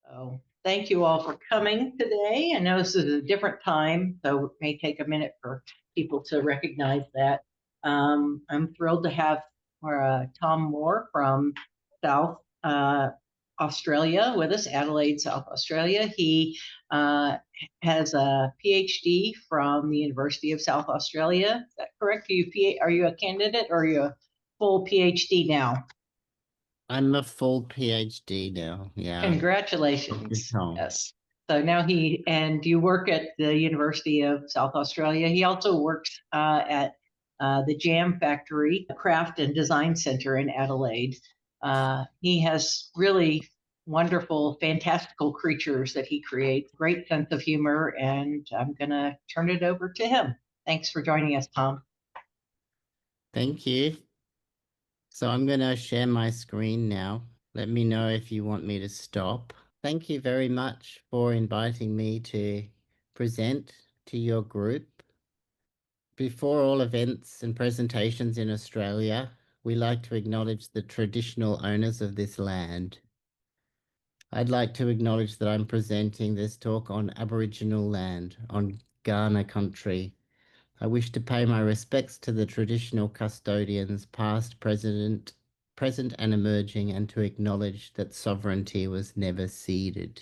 So thank you all for coming today. I know this is a different time, so it may take a minute for people to recognize that. I'm thrilled to have Tom Moore from South Australia with us, Adelaide, South Australia. He uh, has a PhD from the University of South Australia. Is that correct? Are you a candidate or are you a full PhD now? I'm a full PhD now. Yeah. Thank you, Congratulations. Tom. Yes. So now you work at the University of South Australia. He also works at the Jam Factory Craft and Design Center in Adelaide. He has really wonderful, fantastical creatures that he creates, great sense of humor, and I'm going to turn it over to him. Thanks for joining us, Tom. Thank you. So I'm going to share my screen now. Let me know if you want me to stop. Thank you very much for inviting me to present to your group. Before all events and presentations in Australia, we like to acknowledge the traditional owners of this land. I'd like to acknowledge that I'm presenting this talk on Aboriginal land, on Kaurna country. I wish to pay my respects to the traditional custodians, past, present and emerging, and to acknowledge that sovereignty was never ceded.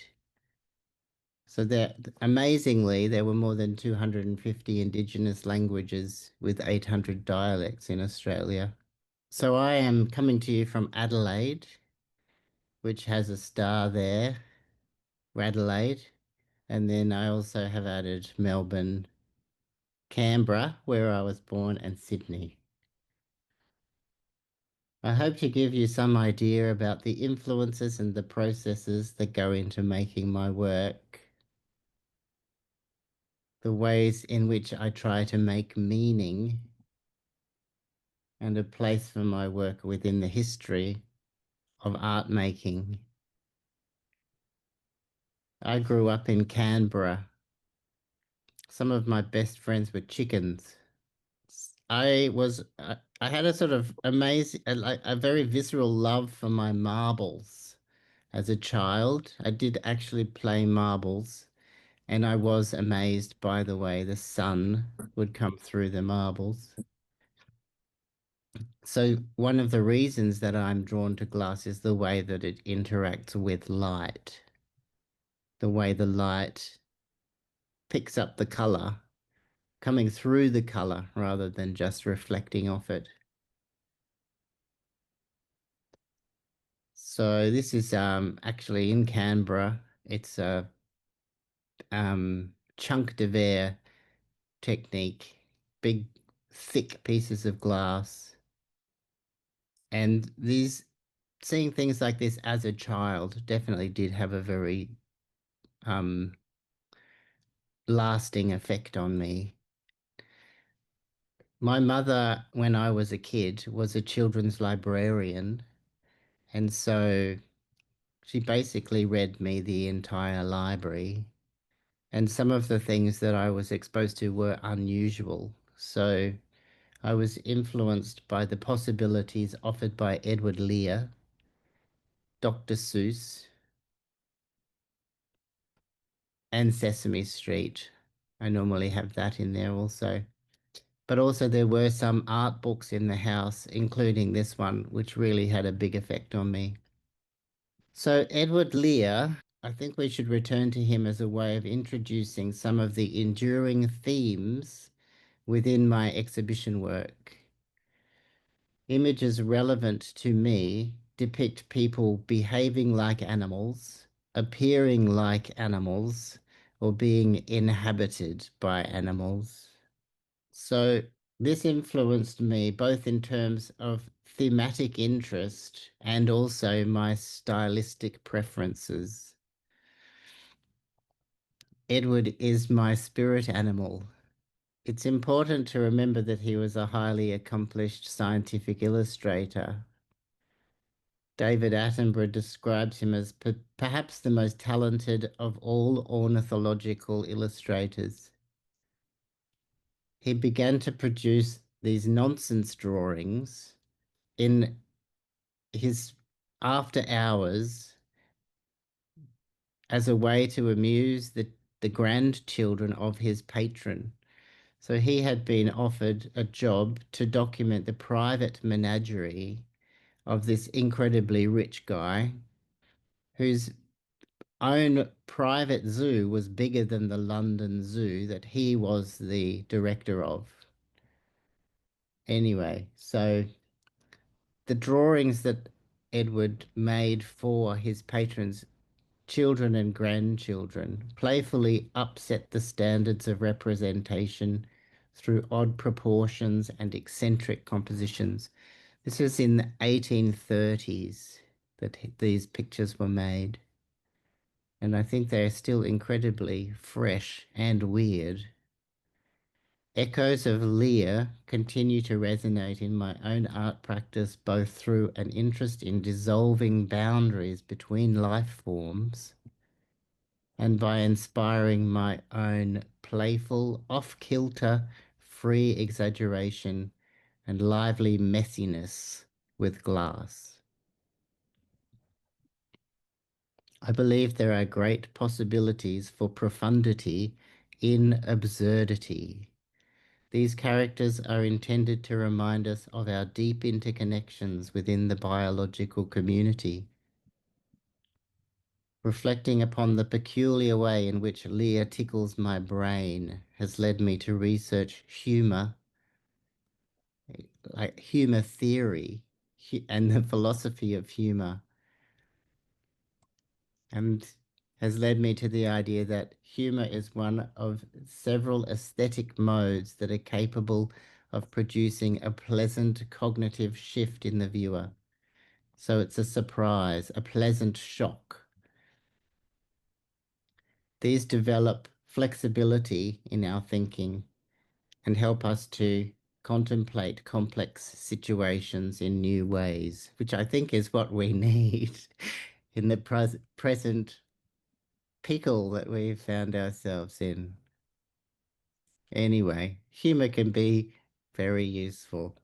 So amazingly, there were more than 250 Indigenous languages with 800 dialects in Australia. So I am coming to you from Adelaide, which has a star there, Adelaide. And then I also have added Melbourne, Canberra, where I was born, and Sydney. I hope to give you some idea about the influences and the processes that go into making my work, the ways in which I try to make meaning and a place for my work within the history of art making. I grew up in Canberra. Some of my best friends were chickens. I had a sort of amazing, a very visceral love for my marbles as a child. I did actually play marbles, and I was amazed by the way the sun would come through the marbles. So one of the reasons that I'm drawn to glass is the way that it interacts with light, the way the light picks up the color, coming through the color rather than just reflecting off it. So this is actually in Canberra. It's a chunk de verre technique, big thick pieces of glass. And seeing things like this as a child definitely did have a very um lasting effect on me. My mother, when I was a kid, was a children's librarian, and so she basically read me the entire library. And some of the things that I was exposed to were unusual. So I was influenced by the possibilities offered by Edward Lear, Dr. Seuss, and Sesame Street. I normally have that in there also. But also there were some art books in the house, including this one, which really had a big effect on me. So Edward Lear, I think we should return to him as a way of introducing some of the enduring themes within my exhibition work. Images relevant to me depict people behaving like animals, appearing like animals, or being inhabited by animals. So this influenced me both in terms of thematic interest and also my stylistic preferences. Edward is my spirit animal. It's important to remember that he was a highly accomplished scientific illustrator. David Attenborough describes him as perhaps the most talented of all ornithological illustrators. He began to produce these nonsense drawings in his after hours as a way to amuse the grandchildren of his patron. So he had been offered a job to document the private menagerie of this incredibly rich guy whose own private zoo was bigger than the London Zoo that he was the director of. Anyway, so the drawings that Edward made for his patrons, children and grandchildren, playfully upset the standards of representation through odd proportions and eccentric compositions. This was in the 1830s that these pictures were made, and I think they're still incredibly fresh and weird. Echoes of Lear continue to resonate in my own art practice, both through an interest in dissolving boundaries between life forms and by inspiring my own playful, off-kilter, free exaggeration and lively messiness with glass. I believe there are great possibilities for profundity in absurdity. These characters are intended to remind us of our deep interconnections within the biological community. Reflecting upon the peculiar way in which Lear tickles my brain has led me to research humor, like humor theory, and the philosophy of humor, and has led me to the idea that humor is one of several aesthetic modes that are capable of producing a pleasant cognitive shift in the viewer. So it's a surprise, a pleasant shock. These develop flexibility in our thinking and help us to contemplate complex situations in new ways, which I think is what we need in the present pickle that we've found ourselves in. Anyway, humor can be very useful.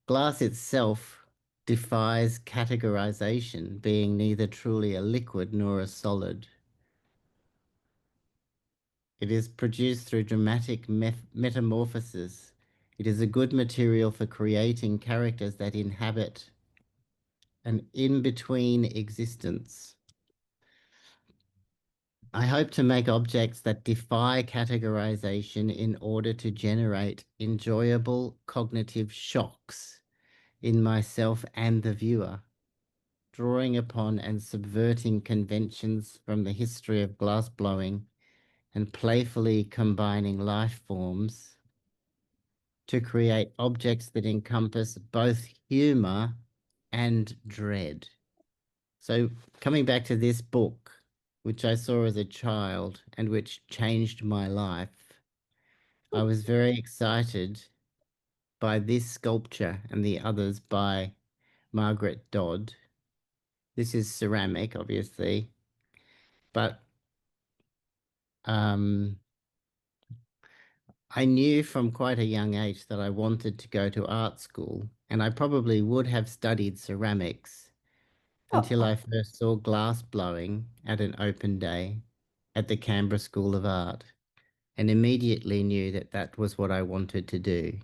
Glass itself defies categorization, being neither truly a liquid nor a solid. It is produced through dramatic metamorphosis. It is a good material for creating characters that inhabit an in-between existence. I hope to make objects that defy categorization in order to generate enjoyable cognitive shocks in myself and the viewer, drawing upon and subverting conventions from the history of glassblowing and playfully combining life forms to create objects that encompass both humor and dread. So, coming back to this book, which I saw as a child and which changed my life, I was very excited by this sculpture and the others by Margaret Dodd. This is ceramic, obviously, but I knew from quite a young age that I wanted to go to art school, and I probably would have studied ceramics until I first saw glass blowing at an open day at the Canberra School of Art, and immediately knew that that was what I wanted to do.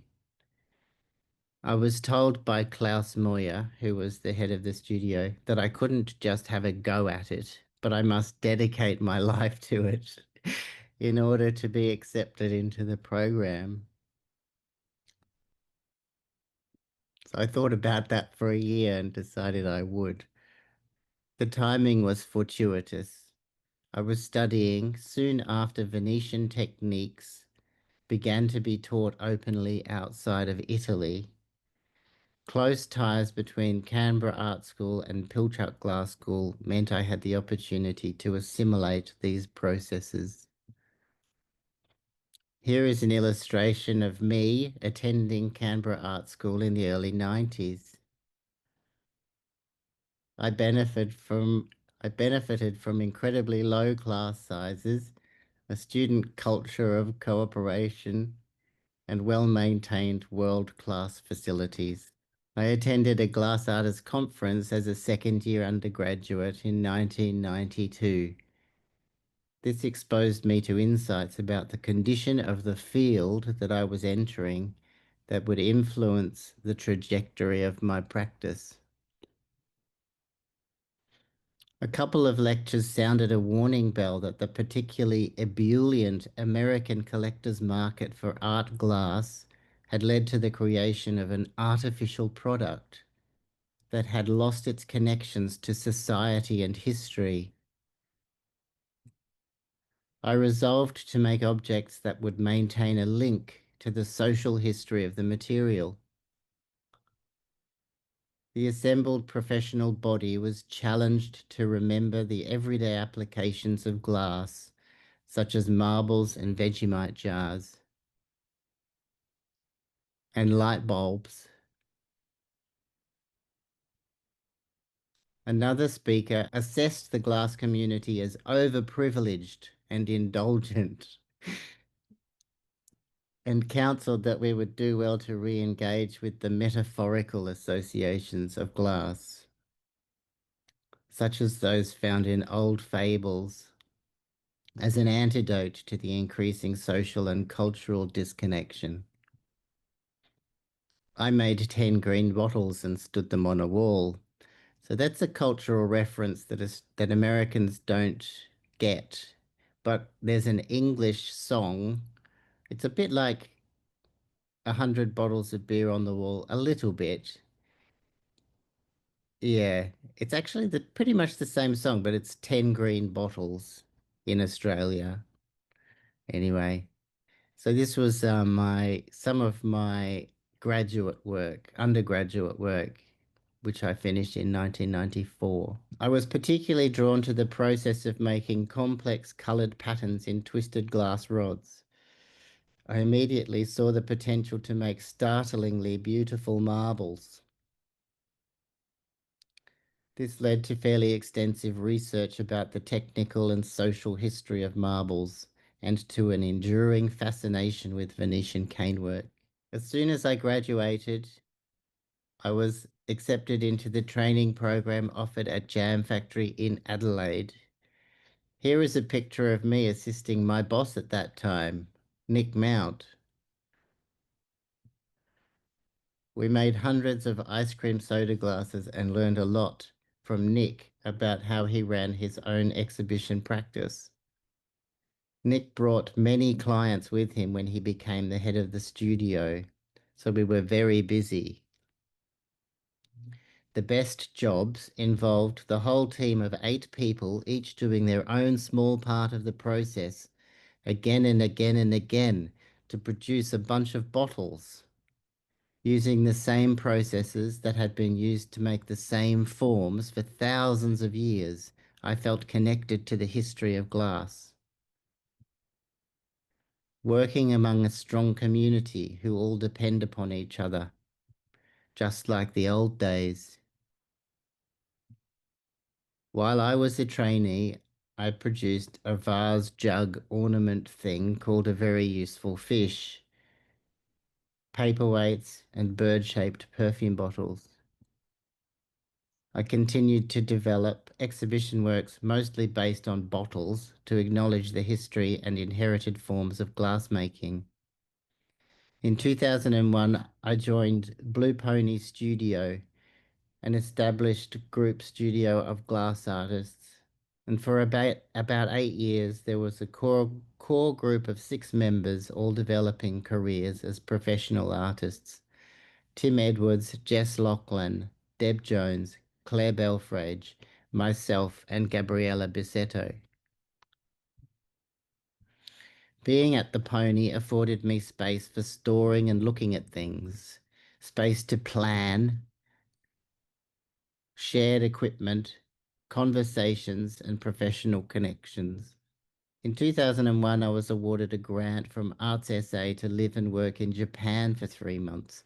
I was told by Klaus Moyer, who was the head of the studio, that I couldn't just have a go at it, but I must dedicate my life to it in order to be accepted into the program. So I thought about that for a year and decided I would. The timing was fortuitous. I was studying soon after Venetian techniques began to be taught openly outside of Italy. Close ties between Canberra Art School and Pilchuck Glass School meant I had the opportunity to assimilate these processes. Here is an illustration of me attending Canberra Art School in the early 90s. I benefited from incredibly low class sizes, a student culture of cooperation, and well-maintained world-class facilities. I attended a glass artist conference as a second-year undergraduate in 1992 This exposed me to insights about the condition of the field that I was entering that would influence the trajectory of my practice. A couple of lectures sounded a warning bell that the particularly ebullient American collector's market for art glass had led to the creation of an artificial product that had lost its connections to society and history. I resolved to make objects that would maintain a link to the social history of the material. The assembled professional body was challenged to remember the everyday applications of glass, such as marbles and Vegemite jars, and light bulbs. Another speaker assessed the glass community as overprivileged and indulgent, and counseled that we would do well to re-engage with the metaphorical associations of glass, such as those found in old fables, as an antidote to the increasing social and cultural disconnection. I made 10 green bottles and stood them on a wall. So that's a cultural reference that Americans don't get. But there's an English song. It's a bit like 100 bottles of beer on the wall, a little bit. Yeah, it's actually pretty much the same song, but it's 10 green bottles in Australia. Anyway, so this was some of my undergraduate work, which I finished in 1994. I was particularly drawn to the process of making complex colored patterns in twisted glass rods. I immediately saw the potential to make startlingly beautiful marbles. This led to fairly extensive research about the technical and social history of marbles and to an enduring fascination with Venetian canework. As soon as I graduated, I was accepted into the training program offered at Jam Factory in Adelaide. Here is a picture of me assisting my boss at that time, Nick Mount. We made hundreds of ice cream soda glasses and learned a lot from Nick about how he ran his own exhibition practice. Nick brought many clients with him when he became the head of the studio, so we were very busy. The best jobs involved the whole team of 8 people, each doing their own small part of the process, again and again and again, to produce a bunch of bottles, using the same processes that had been used to make the same forms for thousands of years. I felt connected to the history of glass. Working among a strong community who all depend upon each other, just like the old days. While I was a trainee, I produced a vase jug ornament thing called a very useful fish, paperweights, and bird-shaped perfume bottles. I continued to develop exhibition works mostly based on bottles to acknowledge the history and inherited forms of glassmaking. In 2001, I joined Blue Pony Studio, an established group studio of glass artists. And for about 8 years, there was a core group of 6 members, all developing careers as professional artists. Tim Edwards, Jess Lachlan, Deb Jones, Claire Belfrage, myself, and Gabriella Bissetto. Being at the Pony afforded me space for storing and looking at things, space to plan, shared equipment, conversations, and professional connections. In 2001, I was awarded a grant from Arts SA to live and work in Japan for 3 months.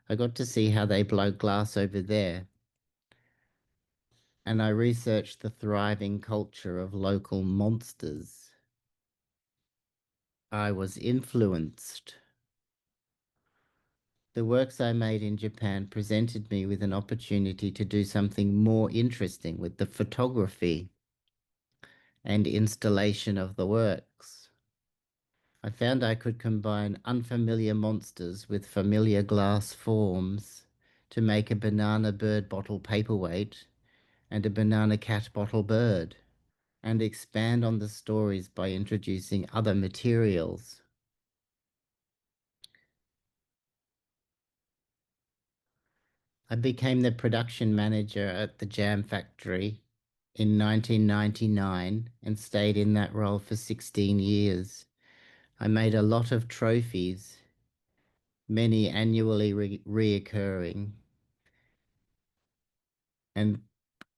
I got to see how they blow glass over there. And I researched the thriving culture of local monsters. I was influenced. The works I made in Japan presented me with an opportunity to do something more interesting with the photography. and installation of the works. I found I could combine unfamiliar monsters with familiar glass forms to make a banana bird bottle paperweight and a banana cat bottle bird, and expand on the stories by introducing other materials. I became the production manager at the Jam Factory in 1999 and stayed in that role for 16 years. I made a lot of trophies, many annually reoccurring, and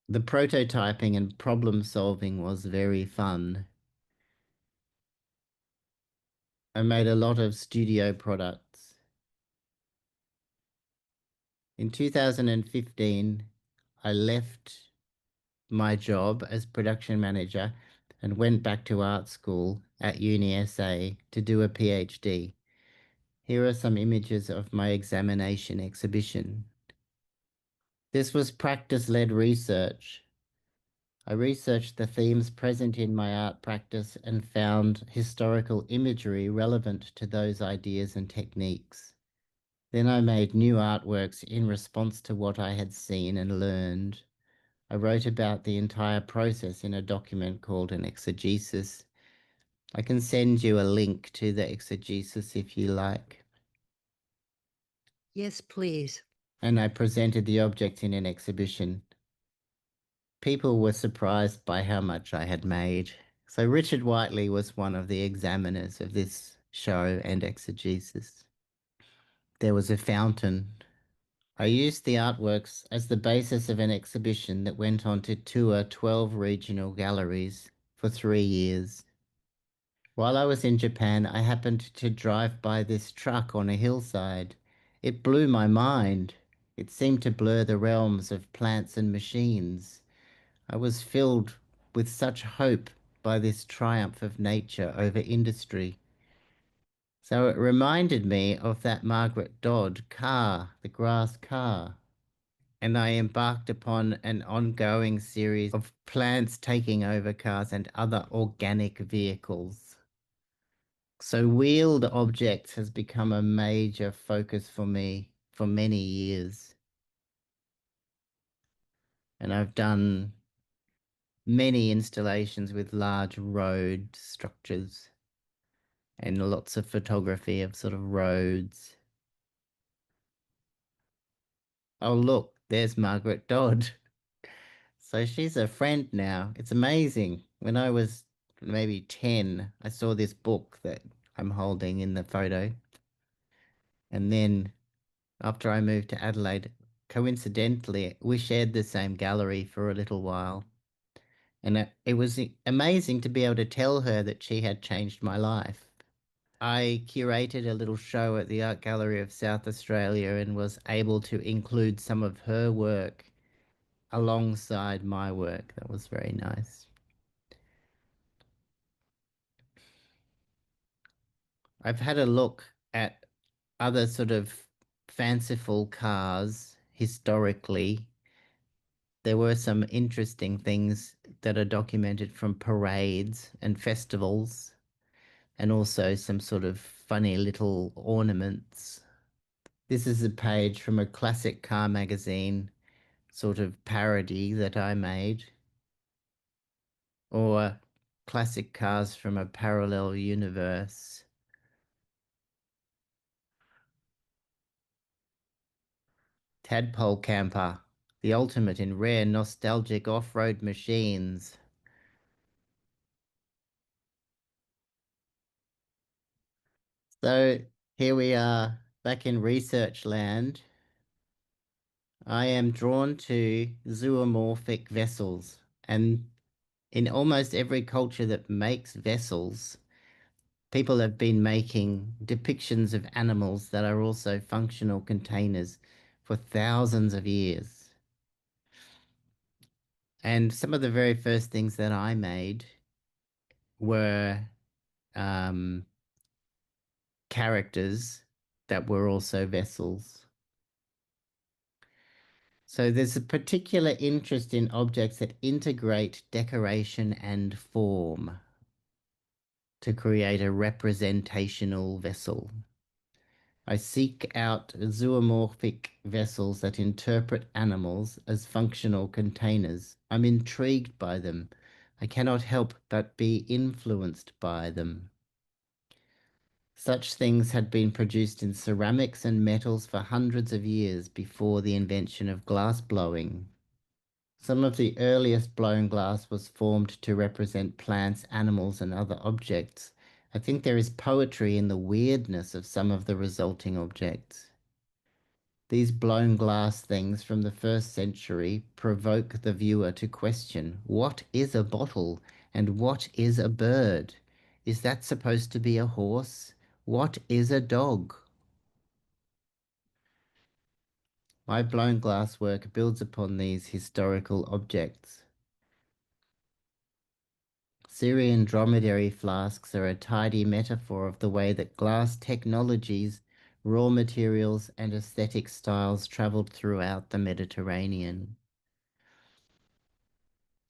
the prototyping and problem solving was very fun. I made a lot of studio products. In 2015, I left my job as production manager and went back to art school at UniSA to do a PhD. Here are some images of my examination exhibition. This was practice-led research. I researched the themes present in my art practice and found historical imagery relevant to those ideas and techniques. Then I made new artworks in response to what I had seen and learned. I wrote about the entire process in a document called an exegesis. I can send you a link to the exegesis if you like. Yes, please. And I presented the objects in an exhibition. People were surprised by how much I had made. So Richard Whiteley was one of the examiners of this show and exegesis. There was a fountain. I used the artworks as the basis of an exhibition that went on to tour 12 regional galleries for 3 years. While I was in Japan, I happened to drive by this truck on a hillside. It blew my mind. It seemed to blur the realms of plants and machines. I was filled with such hope by this triumph of nature over industry. So it reminded me of that Margaret Dodd car, the grass car. And I embarked upon an ongoing series of plants taking over cars and other organic vehicles. So wheeled objects has become a major focus for me for many years. And I've done many installations with large road structures and lots of photography of sort of roads. Oh, look, there's Margaret Dodd. So she's a friend now. It's amazing. When I was maybe 10, I saw this book that I'm holding in the photo. And then after I moved to Adelaide, coincidentally, we shared the same gallery for a little while. And it was amazing to be able to tell her that she had changed my life. I curated a little show at the Art Gallery of South Australia and was able to include some of her work alongside my work. That was very nice. I've had a look at other sort of fanciful cars historically. There were some interesting things that are documented from parades and festivals, and also some sort of funny little ornaments. This is a page from a classic car magazine sort of parody that I made, or classic cars from a parallel universe. Tadpole Camper, the ultimate in rare nostalgic off-road machines. So here we are back in research land. I am drawn to zoomorphic vessels, and in almost every culture that makes vessels, people have been making depictions of animals that are also functional containers for thousands of years. And some of the very first things that I made were um, characters that were also vessels. So there's a particular interest in objects that integrate decoration and form to create a representational vessel. I seek out zoomorphic vessels that interpret animals as functional containers. I'm intrigued by them. I cannot help but be influenced by them. Such things had been produced in ceramics and metals for hundreds of years before the invention of glass blowing. Some of the earliest blown glass was formed to represent plants, animals, and other objects. I think there is poetry in the weirdness of some of the resulting objects. These blown glass things from the first century provoke the viewer to question, what is a bottle and what is a bird? Is that supposed to be a horse? What is a dog? My blown glass work builds upon these historical objects. Syrian dromedary flasks are a tidy metaphor of the way that glass technologies, raw materials, and aesthetic styles traveled throughout the Mediterranean.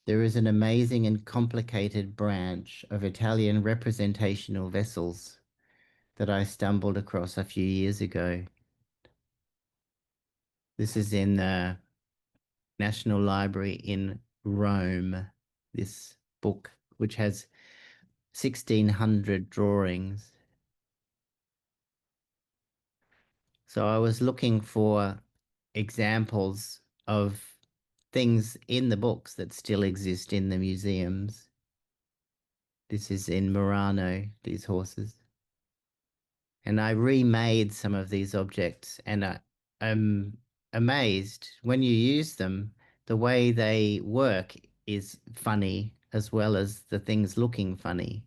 There is an amazing and complicated branch of Italian representational vessels that I stumbled across a few years ago. This is in the National Library in Rome, this book, which has 1,600 drawings. So I was looking for examples of things in the books that still exist in the museums. This is in Murano, these horses. And I remade some of these objects, and I'm amazed when you use them, the way they work is funny as well as the things looking funny.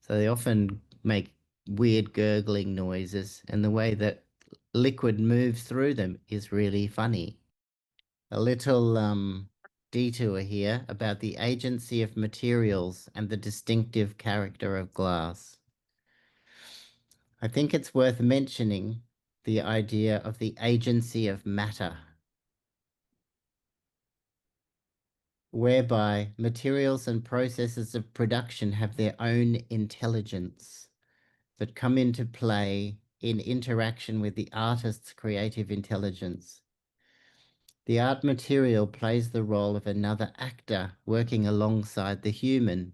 So they often make weird gurgling noises, and the way that liquid moves through them is really funny. A little detour here about the agency of materials and the distinctive character of glass. I think it's worth mentioning the idea of the agency of matter, whereby materials and processes of production have their own intelligence that come into play in interaction with the artist's creative intelligence. The art material plays the role of another actor working alongside the human.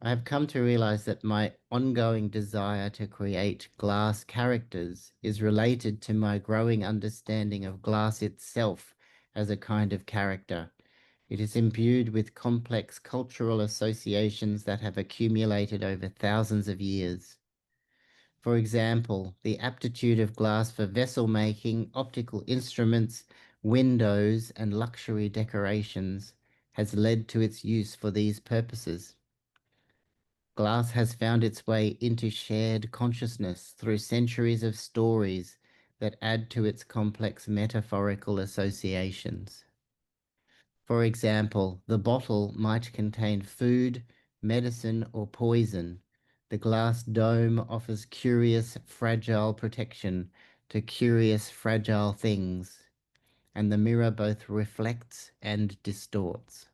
I have come to realize that my ongoing desire to create glass characters is related to my growing understanding of glass itself as a kind of character. It is imbued with complex cultural associations that have accumulated over thousands of years. For example, the aptitude of glass for vessel making, optical instruments, windows, and luxury decorations has led to its use for these purposes. Glass has found its way into shared consciousness through centuries of stories that add to its complex metaphorical associations. For example, the bottle might contain food, medicine, or poison. The glass dome offers curious, fragile protection to curious, fragile things, and the mirror both reflects and distorts.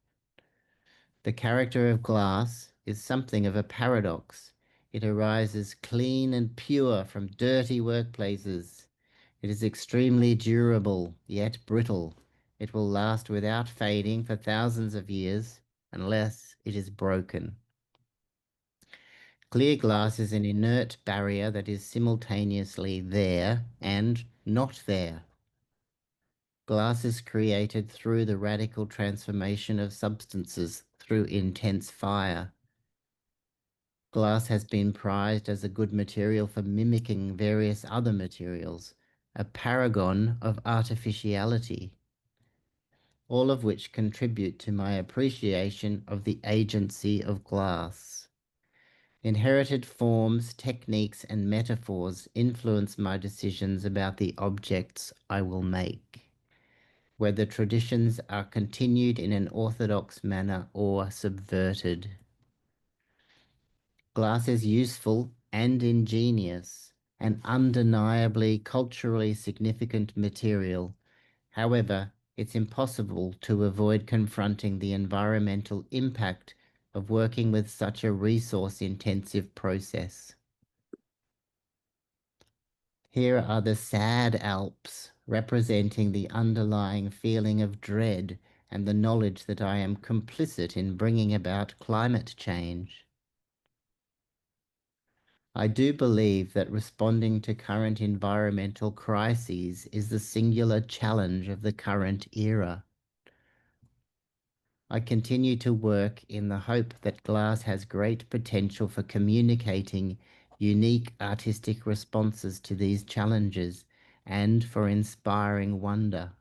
The character of glass is something of a paradox. It arises clean and pure from dirty workplaces. It is extremely durable, yet brittle. It will last without fading for thousands of years, unless it is broken. Clear glass is an inert barrier that is simultaneously there and not there. Glass is created through the radical transformation of substances through intense fire. Glass has been prized as a good material for mimicking various other materials, a paragon of artificiality, all of which contribute to my appreciation of the agency of glass. Inherited forms, techniques, and metaphors influence my decisions about the objects I will make, whether traditions are continued in an orthodox manner or subverted. Glass is useful and ingenious, an undeniably culturally significant material. However, it's impossible to avoid confronting the environmental impact of working with such a resource-intensive process. Here are the sad Alps, representing the underlying feeling of dread and the knowledge that I am complicit in bringing about climate change. I do believe that responding to current environmental crises is the singular challenge of the current era. I continue to work in the hope that glass has great potential for communicating unique artistic responses to these challenges and for inspiring wonder.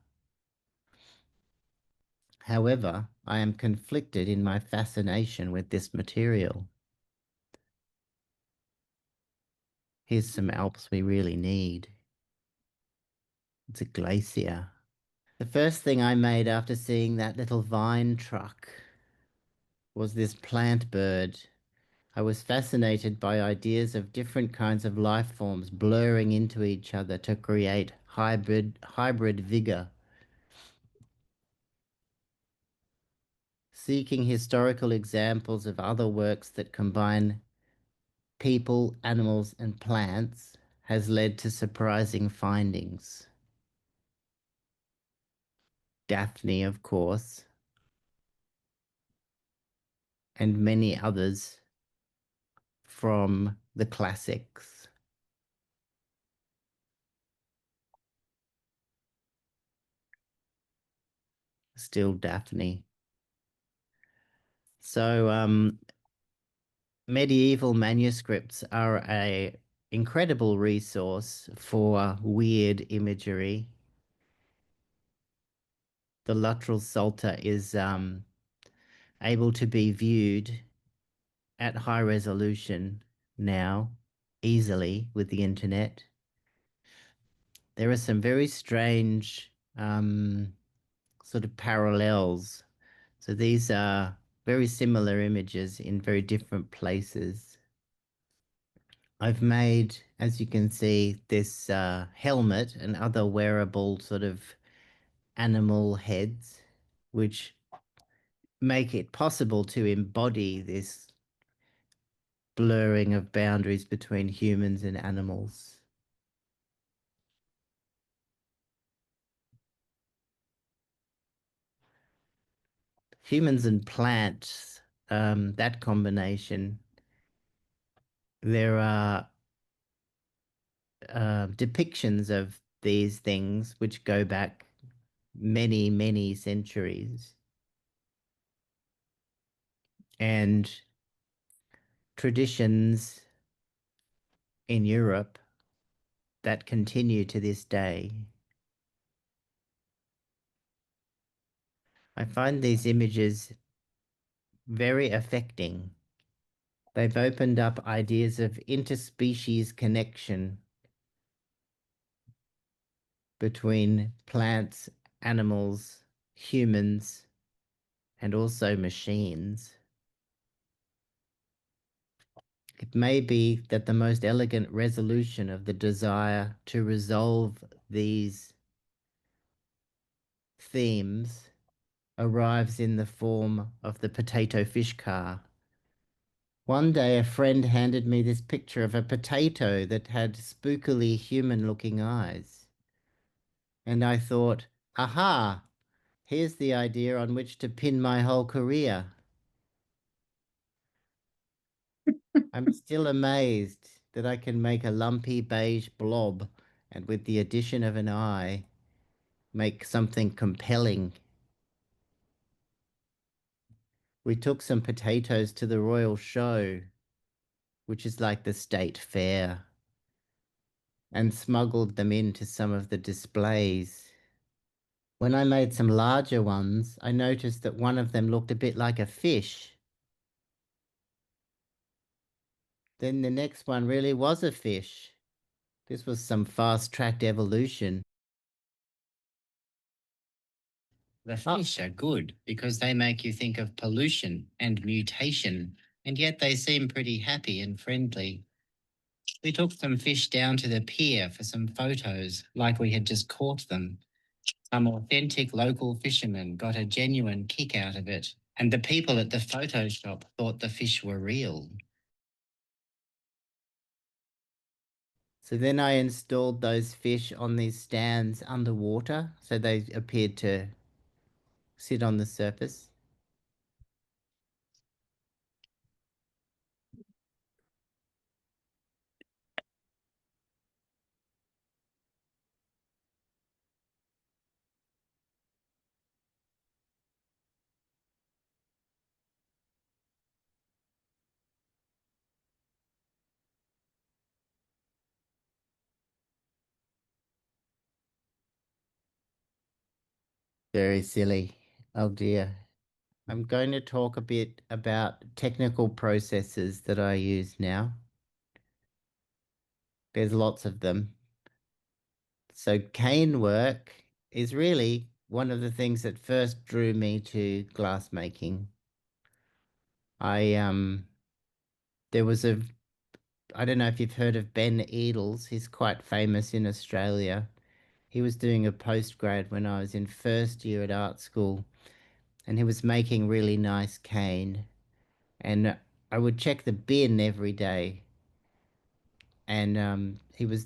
However, I am conflicted in my fascination with this material. Here's some Alps we really need. It's a glacier. The first thing I made after seeing that little vine truck was this plant bird. I was fascinated by ideas of different kinds of life forms blurring into each other to create hybrid vigor. Seeking historical examples of other works that combine people, animals, and plants has led to surprising findings. Daphne, of course, and many others from the classics. Still Daphne. So, medieval manuscripts are an incredible resource for weird imagery. The Luttrell Psalter is able to be viewed at high resolution now, easily with the internet. There are some very strange sort of parallels. So these are very similar images in very different places. I've made, as you can see, this helmet and other wearable sort of animal heads, which make it possible to embody this blurring of boundaries between humans and animals. Humans and plants, that combination, there are depictions of these things which go back many, many centuries. And traditions in Europe that continue to this day. I find these images very affecting. They've opened up ideas of interspecies connection between plants, animals, humans, and also machines. It may be that the most elegant resolution of the desire to resolve these themes arrives in the form of the potato fish car. One day a friend handed me this picture of a potato that had spookily human-looking eyes. And I thought, aha, here's the idea on which to pin my whole career. I'm still amazed that I can make a lumpy beige blob and with the addition of an eye, make something compelling. We took some potatoes to the Royal Show, which is like the state fair, and smuggled them into some of the displays. When I made some larger ones, I noticed that one of them looked a bit like a fish. Then the next one really was a fish. This was some fast-tracked evolution. The fish are good because they make you think of pollution and mutation, and yet they seem pretty happy and friendly. We took some fish down to the pier for some photos, like we had just caught them, Some authentic local fishermen got a genuine kick out of it, and the people at the photo shop thought the fish were real. So then I installed those fish on these stands underwater, so they appeared to sit on the surface. Very silly. Oh dear. I'm going to talk a bit about technical processes that I use now. There's lots of them. So cane work is really one of the things that first drew me to glass making. I there was a I don't know if you've heard of Ben Edels. He's quite famous in Australia. He was doing a postgrad when I was in first year at art school, and he was making really nice cane. And I would check the bin every day, and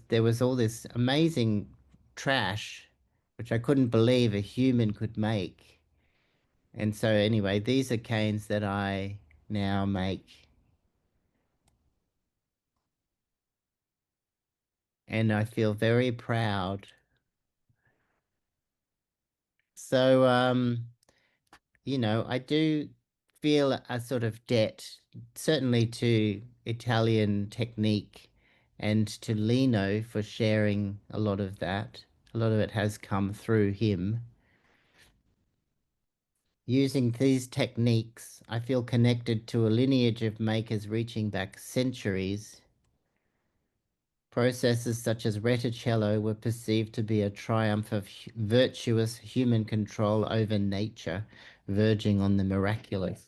there was all this amazing trash, which I couldn't believe a human could make. And so anyway, these are canes that I now make, and I feel very proud. So I do feel a sort of debt, certainly to Italian technique and to Lino for sharing a lot of that. A lot of it has come through him. Using these techniques, I feel connected to a lineage of makers reaching back centuries. Processes such as Retticello were perceived to be a triumph of virtuous human control over nature, verging on the miraculous.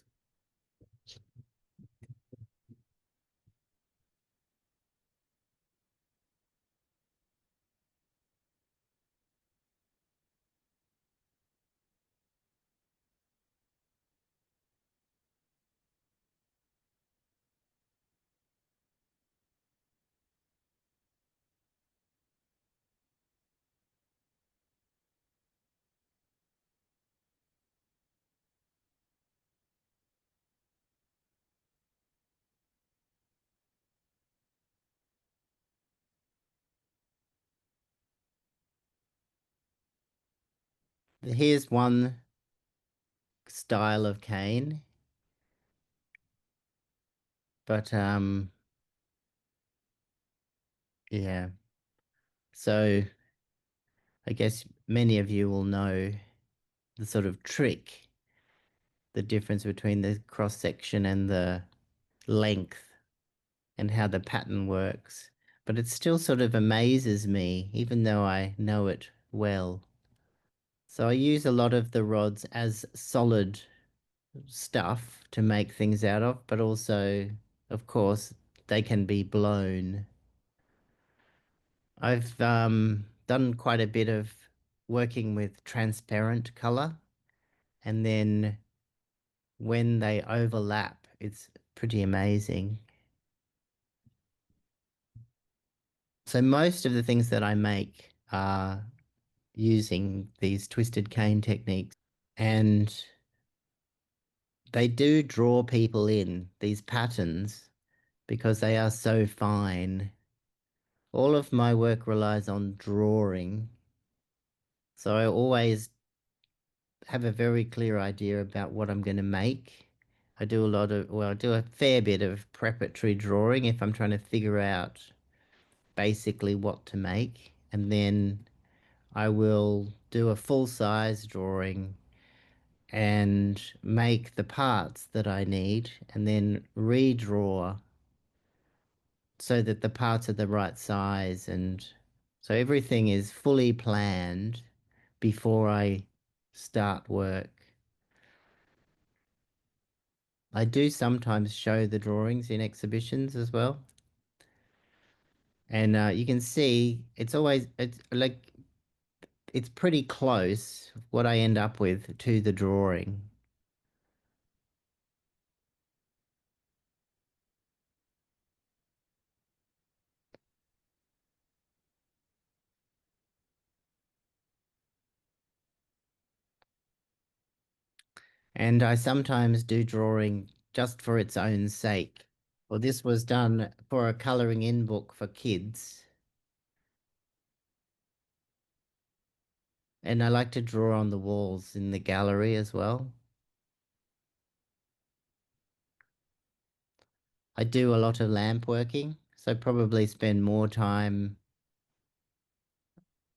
Here's one style of cane, but yeah. So I guess many of you will know the sort of trick, the difference between the cross section and the length and how the pattern works. But it still sort of amazes me, even though I know it well. So I use a lot of the rods as solid stuff to make things out of, but also, of course, they can be blown. I've done quite a bit of working with transparent color, and then when they overlap, it's pretty amazing. So most of the things that I make are using these twisted cane techniques, and they do draw people in, these patterns, because they are so fine. All of my work relies on drawing, so I always have a very clear idea about what I'm going to make. I do I do a fair bit of preparatory drawing if I'm trying to figure out basically what to make, and then I will do a full size drawing and make the parts that I need and then redraw so that the parts are the right size, and so everything is fully planned before I start work. I do sometimes show the drawings in exhibitions as well. And you can see it's like it's pretty close what I end up with to the drawing. And I sometimes do drawing just for its own sake. Well, this was done for a coloring in book for kids. And I like to draw on the walls in the gallery as well. I do a lot of lamp working, so probably spend more time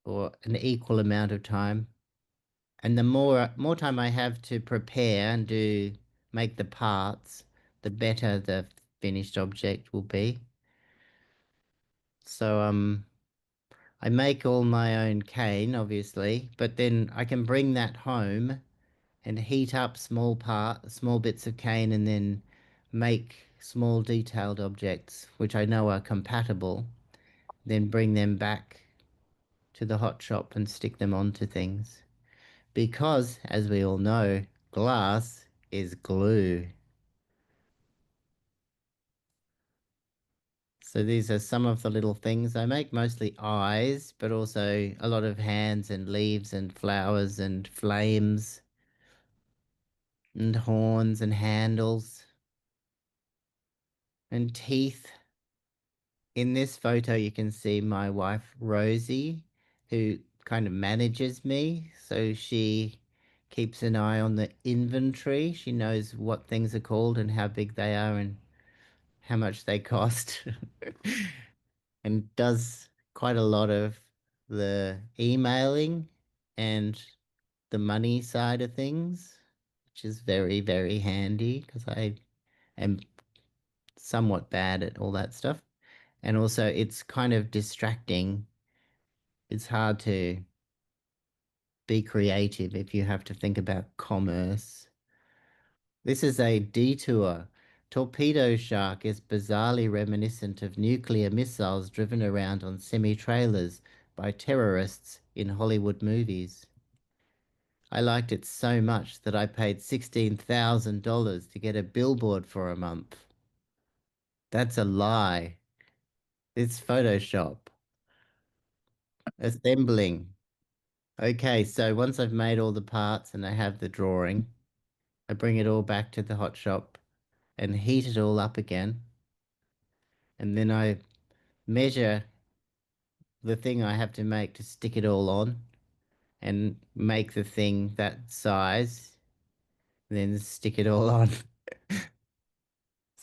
or an equal amount of time. And the more time I have to prepare and make the parts, the better the finished object will be. So I make all my own cane, obviously, but then I can bring that home and heat up small bits of cane and then make small detailed objects, which I know are compatible, then bring them back to the hot shop and stick them onto things. Because, as we all know, glass is glue. So these are some of the little things I make, mostly eyes, but also a lot of hands and leaves and flowers and flames and horns and handles and teeth. In this photo, you can see my wife, Rosie, who kind of manages me. So she keeps an eye on the inventory. She knows what things are called and how big they are and how much they cost. And does quite a lot of the emailing and the money side of things, which is very, very handy because I am somewhat bad at all that stuff. And also, it's kind of distracting. It's hard to be creative if you have to think about commerce. This is a detour. Torpedo Shark is bizarrely reminiscent of nuclear missiles driven around on semi-trailers by terrorists in Hollywood movies. I liked it so much that I paid $16,000 to get a billboard for a month. That's a lie. It's Photoshop. Assembling. Okay, so once I've made all the parts and I have the drawing, I bring it all back to the hot shop and heat it all up again. And then I measure the thing I have to make to stick it all on and make the thing that size, then stick it all on.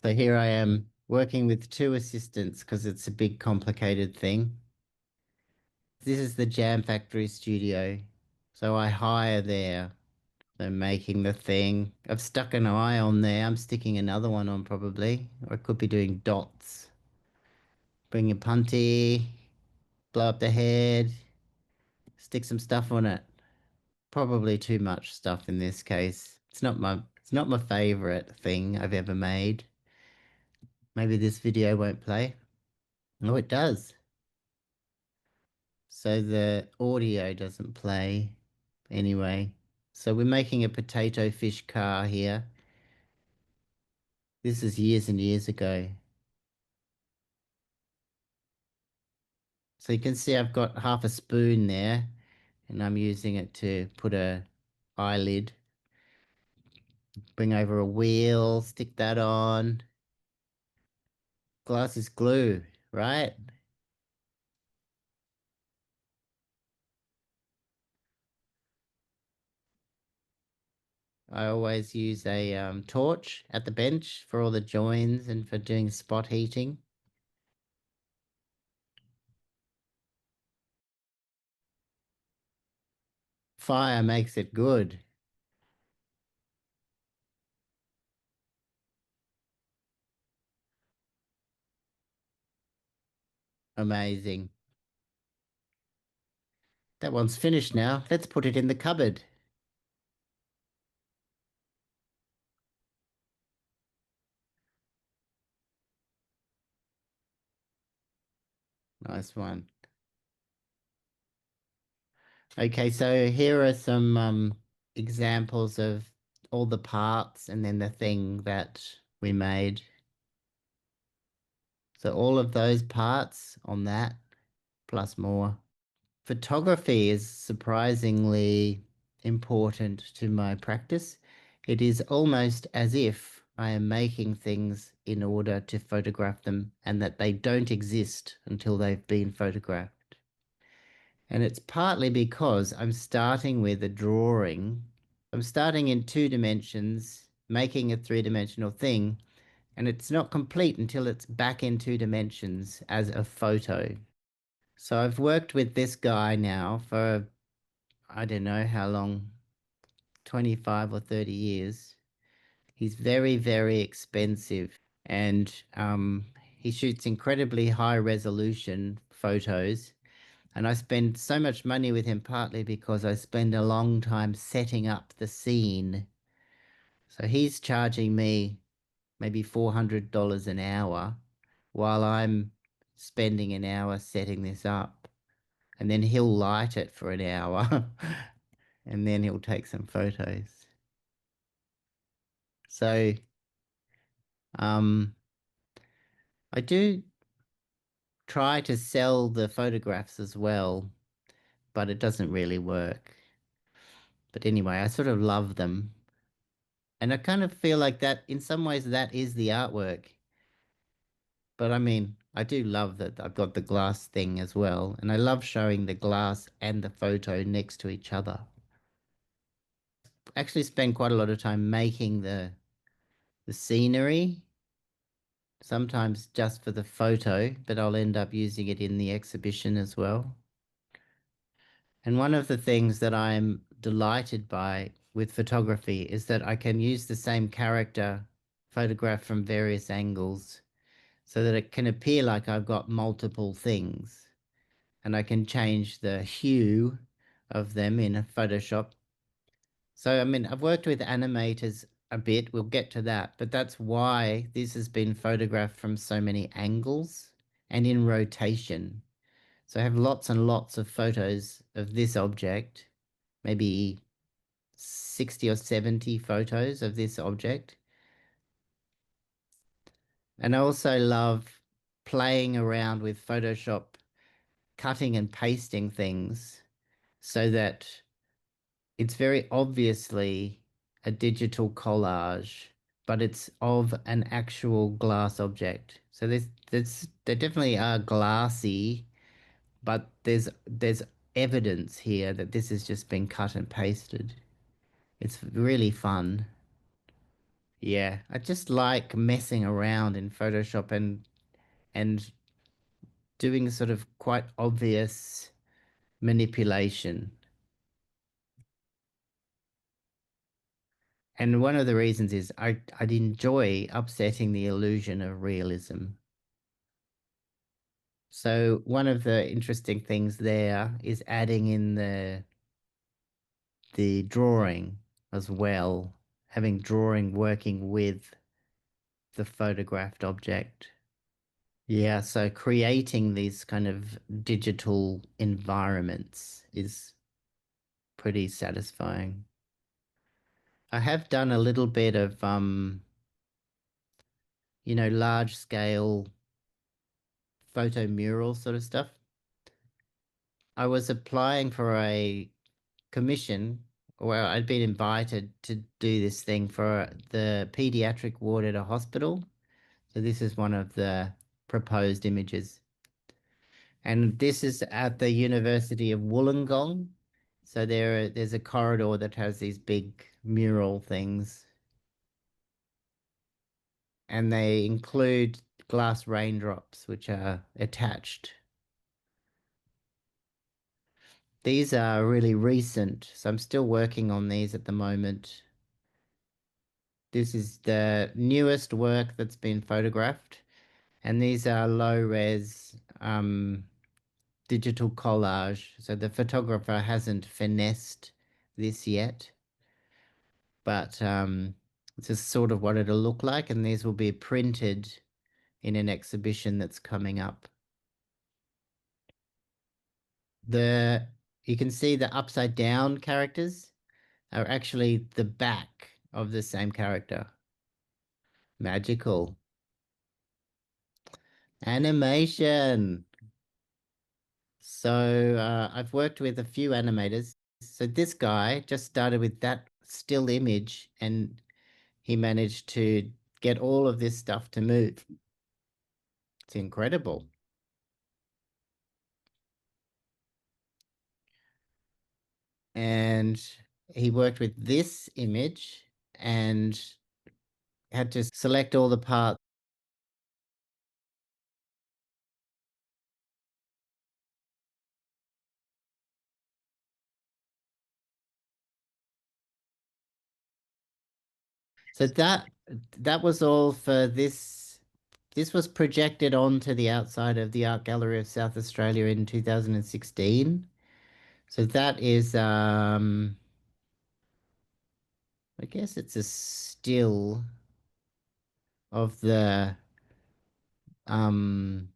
So here I am working with two assistants because it's a big complicated thing. This is the Jam Factory studio. So I hire there. So making the thing. I've stuck an eye on there. I'm sticking another one on probably. Or I could be doing dots. Bring a punty, blow up the head, stick some stuff on it. Probably too much stuff in this case. It's not my favorite thing I've ever made. Maybe this video won't play. Oh, it does. So the audio doesn't play anyway. So we're making a potato fish car here. This is years and years ago. So you can see I've got half a spoon there and I'm using it to put a eyelid. Bring over a wheel, stick that on. Glass is glue, right? I always use a torch at the bench for all the joins and for doing spot heating. Fire makes it good. Amazing. That one's finished now. Let's put it in the cupboard. Nice one. Okay, so here are some examples of all the parts and then the thing that we made. So all of those parts on that, plus more. Photography is surprisingly important to my practice. It is almost as if I am making things in order to photograph them and that they don't exist until they've been photographed. And it's partly because I'm starting with a drawing. I'm starting in 2 dimensions, making a 3-dimensional thing, and it's not complete until it's back in 2 dimensions as a photo. So I've worked with this guy now for, I don't know how long, 25 or 30 years. He's very, very expensive, and he shoots incredibly high resolution photos. And I spend so much money with him partly because I spend a long time setting up the scene. So he's charging me maybe $400 an hour while I'm spending an hour setting this up. And then he'll light it for an hour and then he'll take some photos. So I do try to sell the photographs as well, but it doesn't really work. But anyway, I sort of love them. And I kind of feel like that, in some ways, that is the artwork. But I mean, I do love that I've got the glass thing as well. And I love showing the glass and the photo next to each other. I actually spend quite a lot of time making the scenery, sometimes just for the photo, but I'll end up using it in the exhibition as well. And one of the things that I'm delighted by with photography is that I can use the same character photographed from various angles so that it can appear like I've got multiple things. And I can change the hue of them in Photoshop. So, I mean, I've worked with animators a bit, we'll get to that, but that's why this has been photographed from so many angles and in rotation. So I have lots and lots of photos of this object, maybe 60 or 70 photos of this object. And I also love playing around with Photoshop, cutting and pasting things so that it's very obviously a digital collage, but it's of an actual glass object. So they definitely are glassy, but there's evidence here that this has just been cut and pasted. It's really fun. Yeah, I just like messing around in Photoshop and doing sort of quite obvious manipulation. And one of the reasons is I'd enjoy upsetting the illusion of realism. So one of the interesting things there is adding in the drawing as well, having drawing working with the photographed object. Yeah, so creating these kind of digital environments is pretty satisfying. I have done a little bit of large scale photo mural sort of stuff. I was applying for a commission where I'd been invited to do this thing for the pediatric ward at a hospital. So this is one of the proposed images. And this is at the University of Wollongong. So there's a corridor that has these big mural things. And they include glass raindrops, which are attached. These are really recent, so I'm still working on these at the moment. This is the newest work that's been photographed, and these are low-res digital collage. So the photographer hasn't finessed this yet, but this is sort of what it'll look like, and these will be printed in an exhibition that's coming up. The you can see the upside down characters are actually the back of the same character. Magical. Animation. So I've worked with a few animators. So this guy just started with that still image and he managed to get all of this stuff to move. It's incredible. And he worked with this image and had to select all the parts. So that was all for this. This was projected onto the outside of the Art Gallery of South Australia in 2016. So that is I guess it's a still of the um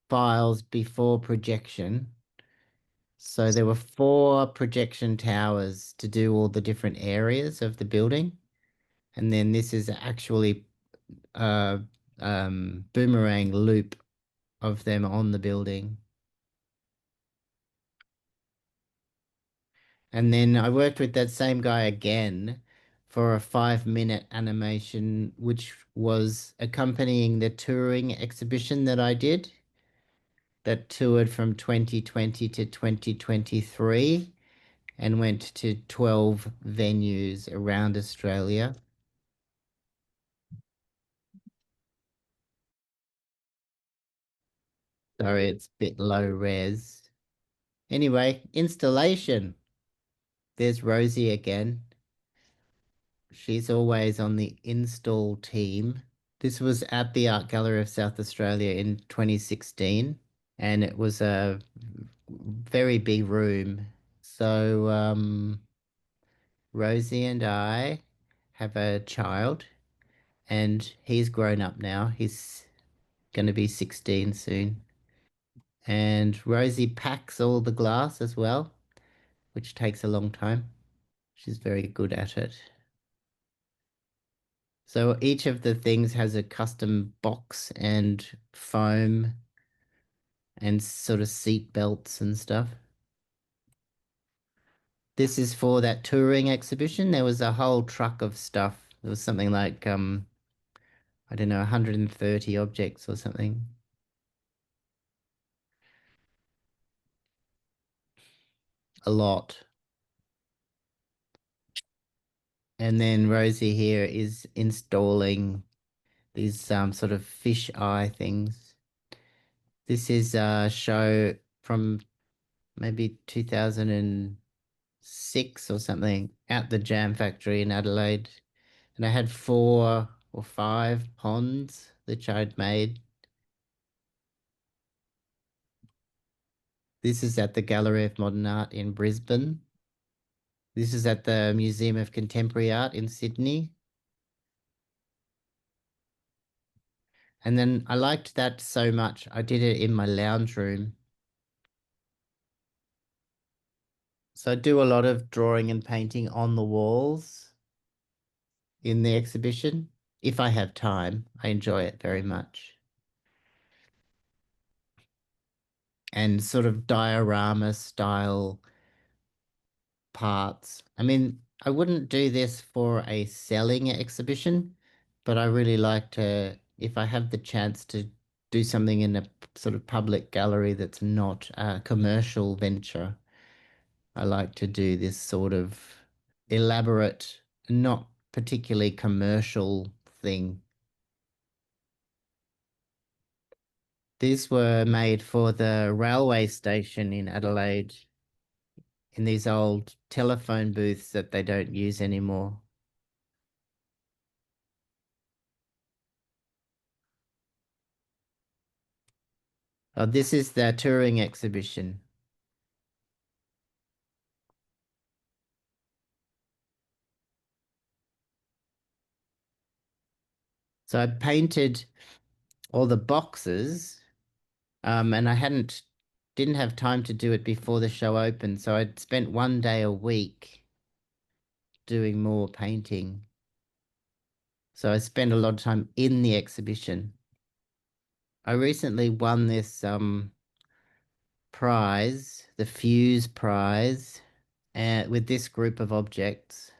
files before projection. So there were 4 projection towers to do all the different areas of the building. And then this is actually a boomerang loop of them on the building. And then I worked with that same guy again for a 5-minute animation, which was accompanying the touring exhibition that I did, that toured from 2020 to 2023 and went to 12 venues around Australia. Sorry, it's a bit low res. Anyway, installation. There's Rosie again. She's always on the install team. This was at the Art Gallery of South Australia in 2016, and it was a very big room. So, Rosie and I have a child, and he's grown up now. He's going to be 16 soon. And Rosie packs all the glass as well, which takes a long time. She's very good at it. So each of the things has a custom box and foam and sort of seat belts and stuff. This is for that touring exhibition. There was a whole truck of stuff. There was something like I don't know, 130 objects or something. A lot. And then Rosie here is installing these sort of fish eye things. This is a show from maybe 2006 or something at the Jam Factory in Adelaide. And I had 4 or 5 ponds which I'd made. This is at the Gallery of Modern Art in Brisbane. This is at the Museum of Contemporary Art in Sydney. And then I liked that so much, I did it in my lounge room. So I do a lot of drawing and painting on the walls in the exhibition. If I have time, I enjoy it very much. And sort of diorama style parts. I mean, I wouldn't do this for a selling exhibition, but I really like to, if I have the chance to do something in a sort of public gallery that's not a commercial venture, I like to do this sort of elaborate, not particularly commercial thing. These were made for the railway station in Adelaide in these old telephone booths that they don't use anymore. Oh, this is the touring exhibition. So I painted all the boxes, and I hadn't didn't have time to do it before the show opened, so I'd spent one day a week doing more painting. So I spent a lot of time in the exhibition. I recently won this prize, the Fuse Prize, with this group of objects.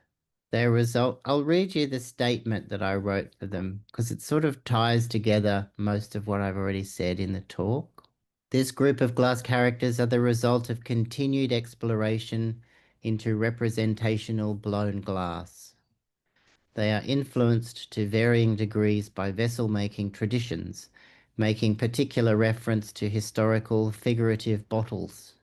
Their result, I'll read you the statement that I wrote for them because it sort of ties together most of what I've already said in the talk. This group of glass characters are the result of continued exploration into representational blown glass. They are influenced to varying degrees by vessel-making traditions, making particular reference to historical figurative bottles.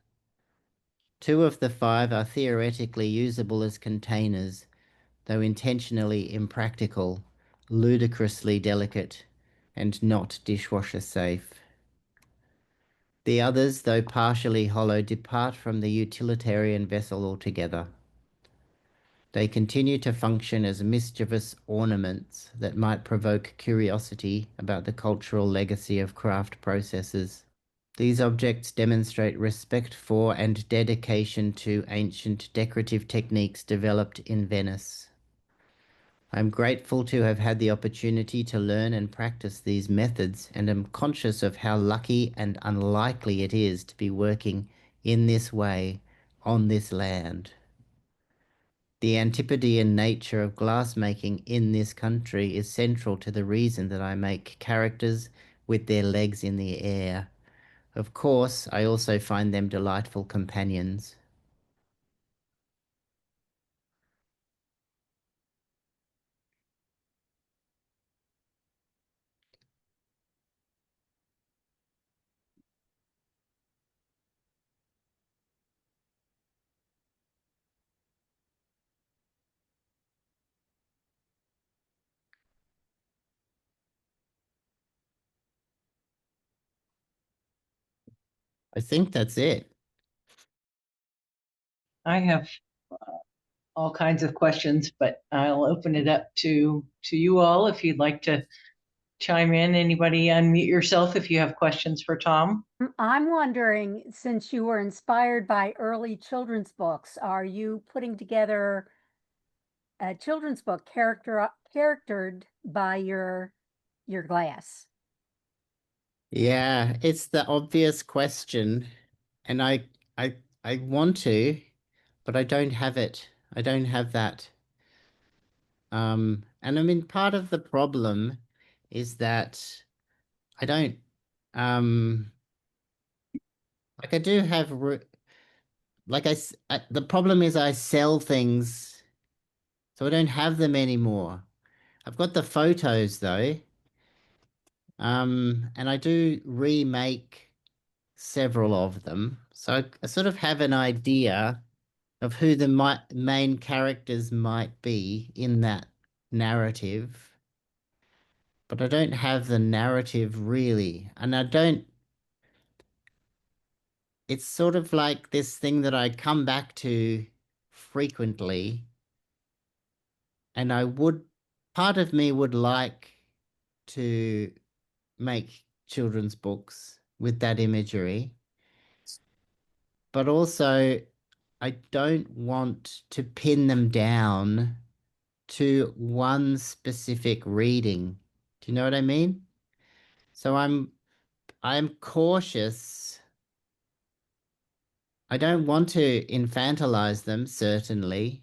2 of the 5 are theoretically usable as containers, though intentionally impractical, ludicrously delicate, and not dishwasher safe. The others, though partially hollow, depart from the utilitarian vessel altogether. They continue to function as mischievous ornaments that might provoke curiosity about the cultural legacy of craft processes. These objects demonstrate respect for and dedication to ancient decorative techniques developed in Venice. I'm grateful to have had the opportunity to learn and practice these methods and am conscious of how lucky and unlikely it is to be working in this way on this land. The Antipodean nature of glassmaking in this country is central to the reason that I make characters with their legs in the air. Of course, I also find them delightful companions. I think that's it. I have all kinds of questions, but I'll open it up to you all if you'd like to chime in. Anybody unmute yourself if you have questions for Tom? I'm wondering, since you were inspired by early children's books, are you putting together a children's book charactered by your glass? Yeah, it's the obvious question, and I I want to, but I don't have it. I don't have that. And I mean, part of the problem is that I don't, um, like I do have, the problem is I sell things, so I don't have them anymore. I've got the photos though, and I do remake several of them, so I sort of have an idea of who the main characters might be in that narrative. But I don't have the narrative really. And I don't, it's sort of like this thing that I come back to frequently. And part of me would like to make children's books with that imagery. But also, I don't want to pin them down to one specific reading. Do you know what I mean? So I'm cautious. I don't want to infantilize them, certainly.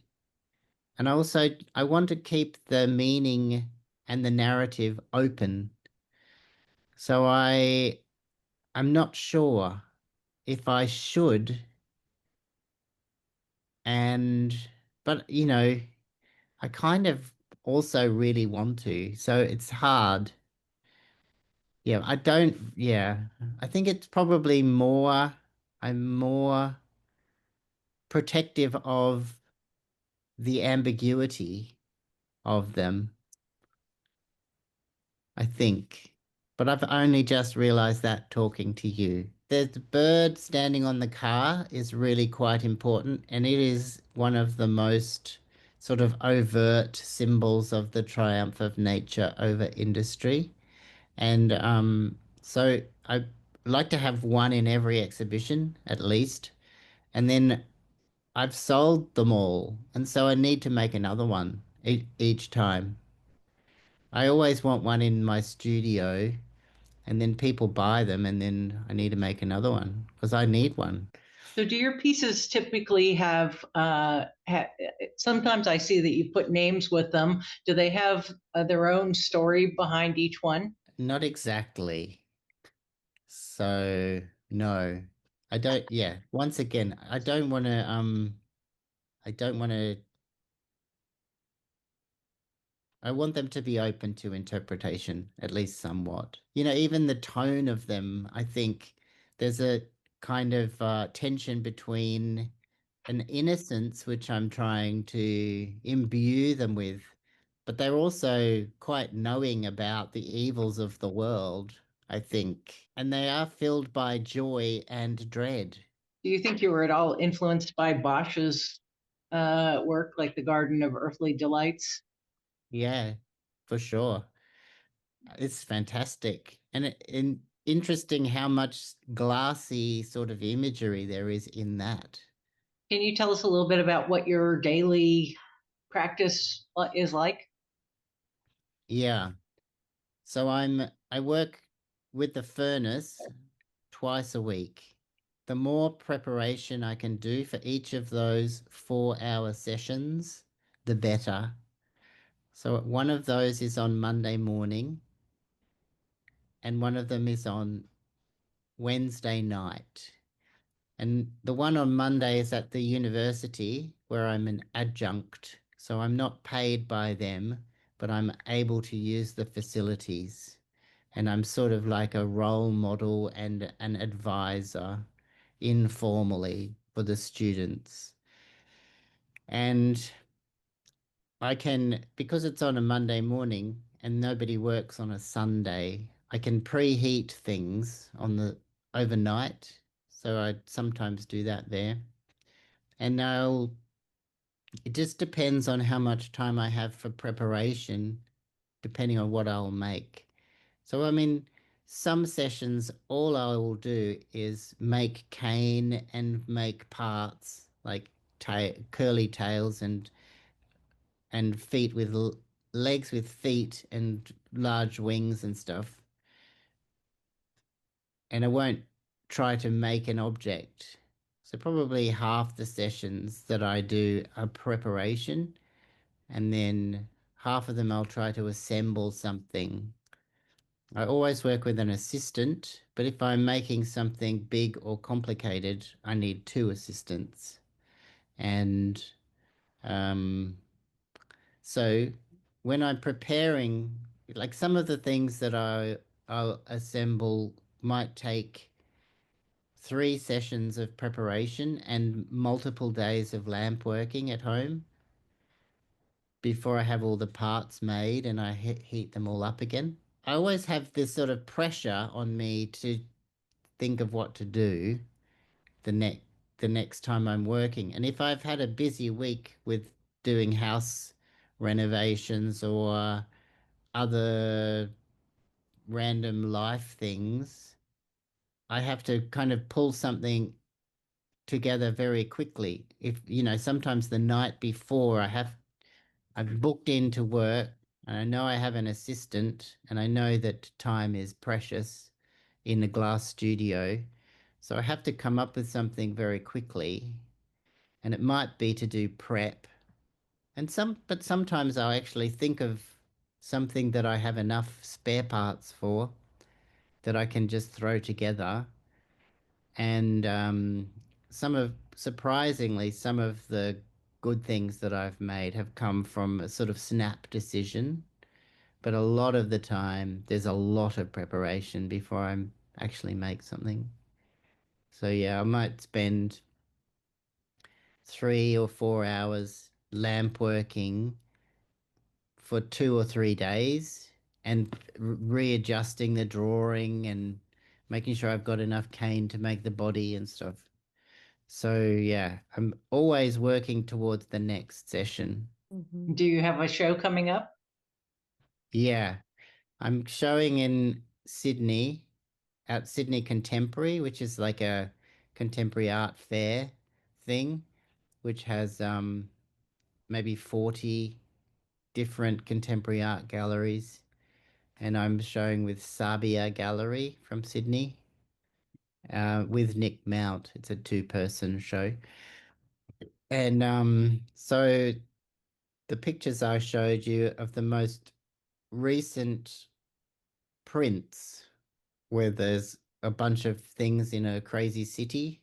And I want to keep the meaning and the narrative open. So I'm not sure if I should and but I kind of also really want to. So it's hard. Yeah, I think it's probably I'm more protective of the ambiguity of them, I think. But I've only just realized that talking to you. The bird standing on the car is really quite important, and it is one of the most sort of overt symbols of the triumph of nature over industry. And so like to have one in every exhibition at least. And then I've sold them all, and so I need to make another one each time. I always want one in my studio, and then people buy them, and then I need to make another one because I need one. So do your pieces typically have, sometimes I see that you put names with them. Do they have their own story behind each one? Not exactly. So, no. I don't, yeah. Once again, I don't want to I want them to be open to interpretation, at least somewhat. Even the tone of them, I think there's a kind of tension between an innocence, which I'm trying to imbue them with, but they're also quite knowing about the evils of the world, I think. And they are filled by joy and dread. Do you think you were at all influenced by Bosch's work, like the Garden of Earthly Delights? Yeah, for sure. It's fantastic. And interesting how much glassy sort of imagery there is in that. Can you tell us a little bit about what your daily practice is like? Yeah. So I work with the furnace twice a week. The more preparation I can do for each of those 4-hour sessions, the better. So one of those is on Monday morning, and one of them is on Wednesday night. And the one on Monday is at the university where I'm an adjunct. So I'm not paid by them, but I'm able to use the facilities. And I'm sort of like a role model and an advisor informally for the students. And I can, because it's on a Monday morning and nobody works on a Sunday, I can preheat things on the overnight. So I sometimes do that there. And it just depends on how much time I have for preparation, depending on what I'll make. So, I mean, some sessions, all I will do is make cane and make parts like curly tails and feet with legs with feet and large wings and stuff. And I won't try to make an object. So probably half the sessions that I do are preparation, and then half of them I'll try to assemble something. I always work with an assistant, but if I'm making something big or complicated, I need two assistants. And um, so when I'm preparing, like some of the things that I'll assemble might take 3 sessions of preparation and multiple days of lamp working at home before I have all the parts made and I heat them all up again. I always have this sort of pressure on me to think of what to do the next time I'm working. And if I've had a busy week with doing house renovations or other random life things, I have to kind of pull something together very quickly. Sometimes the night before I've booked into work and I know I have an assistant and I know that time is precious in the glass studio. So I have to come up with something very quickly, and it might be to do prep. But sometimes I'll actually think of something that I have enough spare parts for that I can just throw together. And surprisingly, some of the good things that I've made have come from a sort of snap decision. But a lot of the time, there's a lot of preparation before I actually make something. So yeah, I might spend 3 or 4 hours lamp working for 2 or 3 days and readjusting the drawing and making sure I've got enough cane to make the body and stuff. So yeah, I'm always working towards the next session. Do you have a show coming up? Yeah, I'm showing in Sydney at Sydney Contemporary, which is like a contemporary art fair thing, which has maybe 40 different contemporary art galleries. And I'm showing with Sabia Gallery from Sydney, with Nick Mount. It's a two-person show. And so the pictures I showed you of the most recent prints where there's a bunch of things in a crazy city.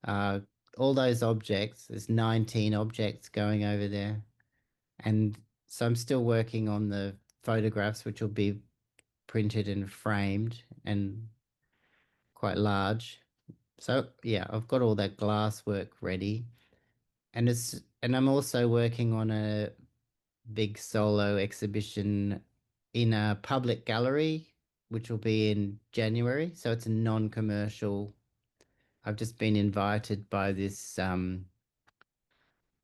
Uh, all those objects, there's 19 objects going over there. And so I'm still working on the photographs, which will be printed and framed and quite large. So yeah, I've got all that glass work ready. And I'm also working on a big solo exhibition in a public gallery, which will be in January. So it's a non-commercial. I've just been invited by this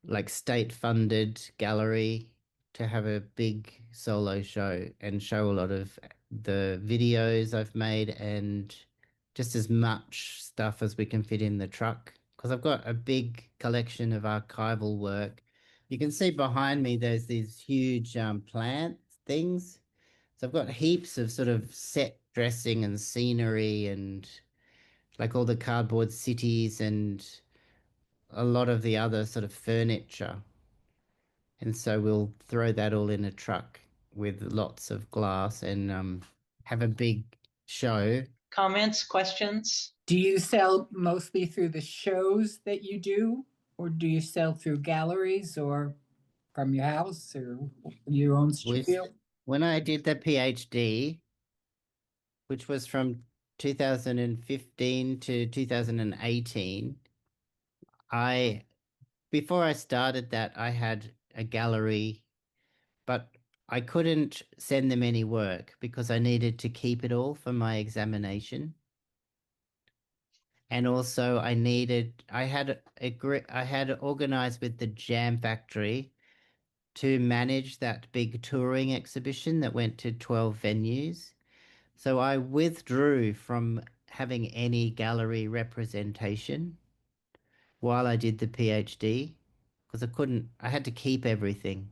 like state-funded gallery to have a big solo show and show a lot of the videos I've made and just as much stuff as we can fit in the truck. Because I've got a big collection of archival work. You can see behind me there's these huge plant things. So I've got heaps of sort of set dressing and scenery and like all the cardboard cities and a lot of the other sort of furniture. And so we'll throw that all in a truck with lots of glass and have a big show. Comments, questions? Do you sell mostly through the shows that you do, or do you sell through galleries or from your house or your own studio? When I did the PhD, which was from 2015 to 2018, before I started that, I had a gallery, but I couldn't send them any work because I needed to keep it all for my examination. And also I had organized with the Jam Factory to manage that big touring exhibition that went to 12 venues. So I withdrew from having any gallery representation while I did the PhD because I had to keep everything.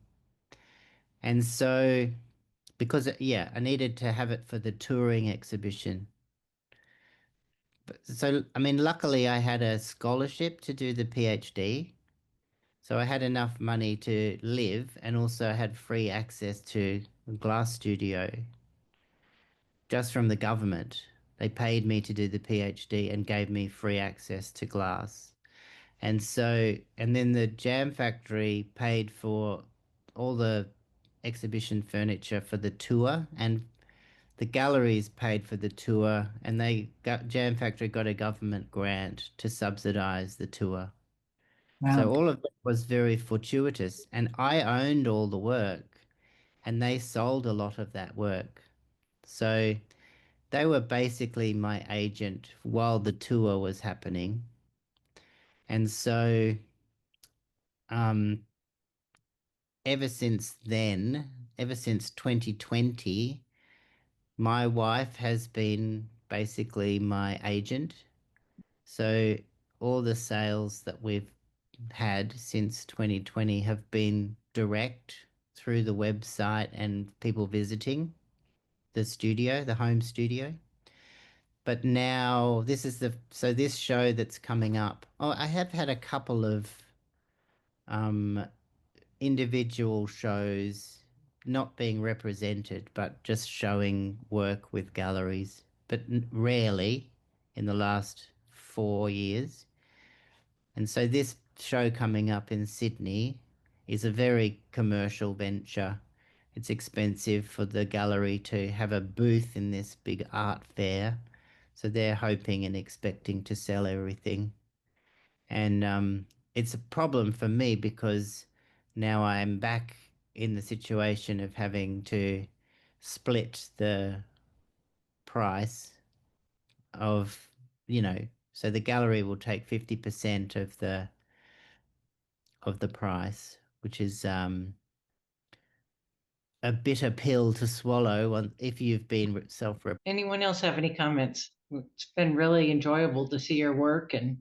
And so, because, yeah, I needed to have it for the touring exhibition. So, I mean, luckily I had a scholarship to do the PhD. So I had enough money to live and also had free access to a glass studio just from the government. They paid me to do the PhD and gave me free access to glass. And then the Jam Factory paid for all the exhibition furniture for the tour, and the galleries paid for the tour, and Jam Factory got a government grant to subsidize the tour. So Wow. all of it was very fortuitous, and I owned all the work, and they sold a lot of that work. So they were basically my agent while the tour was happening. And so um, ever since then, ever since 2020, my wife has been basically my agent. So all the sales that we've had since 2020 have been direct through the website and people visiting the studio, the home studio. But now this show that's coming up. Oh, I have had a couple of um individual shows not being represented, but just showing work with galleries, but rarely in the last 4 years. And so this show coming up in Sydney is a very commercial venture. It's expensive for the gallery to have a booth in this big art fair. So they're hoping and expecting to sell everything. And it's a problem for me because now I'm back in the situation of having to split the price of, so the gallery will take 50% of the price, which is a bitter pill to swallow if you've been self-represented. Anyone else have any comments? It's been really enjoyable to see your work, and